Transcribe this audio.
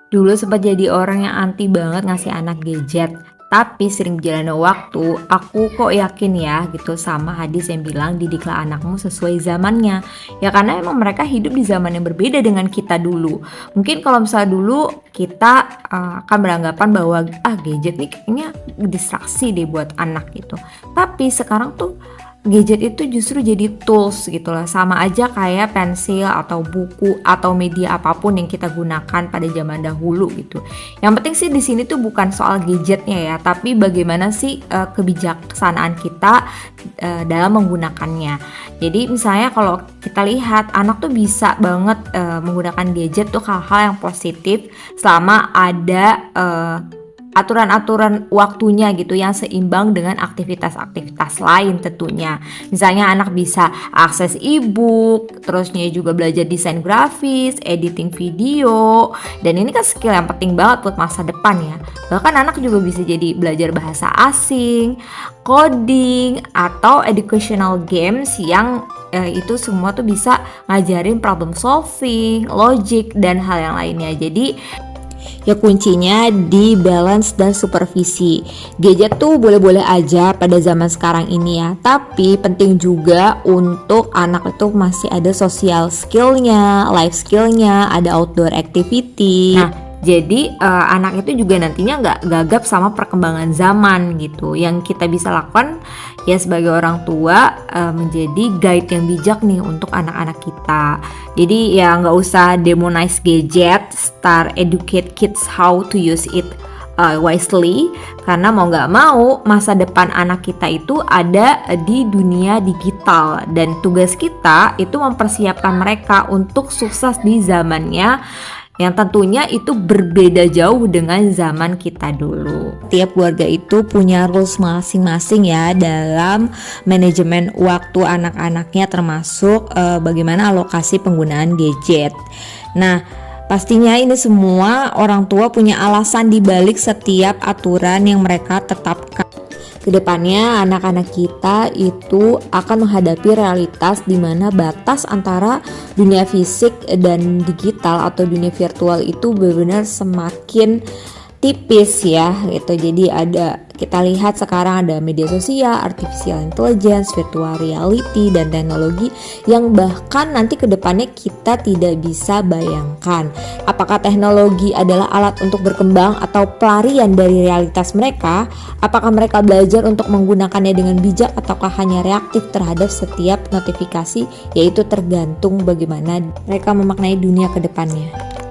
Dulu sempat jadi orang yang anti banget ngasih anak gadget. Tapi sering berjalannya waktu, aku kok yakin ya gitu sama hadis yang bilang didiklah anakmu sesuai zamannya. Ya karena emang mereka hidup di zaman yang berbeda dengan kita dulu. Mungkin kalau misalnya dulu kita akan beranggapan bahwa gadget nih kayaknya distraksi deh buat anak gitu. Tapi sekarang tuh gadget itu justru jadi tools gitu lah, sama aja kayak pensil atau buku atau media apapun yang kita gunakan pada zaman dahulu gitu. Yang penting sih di sini tuh bukan soal gadgetnya ya, tapi bagaimana sih kebijaksanaan kita dalam menggunakannya. Jadi misalnya kalau kita lihat anak tuh bisa banget menggunakan gadget tuh hal-hal yang positif selama ada aturan-aturan waktunya gitu yang seimbang dengan aktivitas-aktivitas lain tentunya. Misalnya anak bisa akses e-book, terusnya juga belajar desain grafis, editing video, dan ini kan skill yang penting banget buat masa depan ya. Bahkan anak juga bisa jadi belajar bahasa asing, coding, atau educational games yang itu semua tuh bisa ngajarin problem solving, logic, dan hal yang lainnya. Jadi ya kuncinya di balance dan supervisi. Gadget tuh boleh-boleh aja pada zaman sekarang ini ya, tapi penting juga untuk anak itu masih ada social skillnya, life skillnya, ada outdoor activity. Nah, jadi anak itu juga nantinya nggak gagap sama perkembangan zaman gitu. Yang kita bisa lakukan ya sebagai orang tua menjadi guide yang bijak nih untuk anak-anak kita. Jadi ya nggak usah demonize gadget, start educate kids how to use it wisely, karena mau nggak mau masa depan anak kita itu ada di dunia digital dan tugas kita itu mempersiapkan mereka untuk sukses di zamannya yang tentunya itu berbeda jauh dengan zaman kita dulu. Tiap keluarga itu punya rules masing-masing ya dalam manajemen waktu anak-anaknya, termasuk bagaimana alokasi penggunaan gadget. Nah, pastinya ini semua orang tua punya alasan di balik setiap aturan yang mereka tetapkan. Kedepannya anak-anak kita itu akan menghadapi realitas di mana batas antara dunia fisik dan digital atau dunia virtual itu benar-benar semakin tipis ya gitu. Jadi kita lihat sekarang ada media sosial, artificial intelligence, virtual reality, dan teknologi yang bahkan nanti kedepannya kita tidak bisa bayangkan. Apakah teknologi adalah alat untuk berkembang atau pelarian dari realitas mereka? Apakah mereka belajar untuk menggunakannya dengan bijak ataukah hanya reaktif terhadap setiap notifikasi? Yaitu tergantung bagaimana mereka memaknai dunia kedepannya.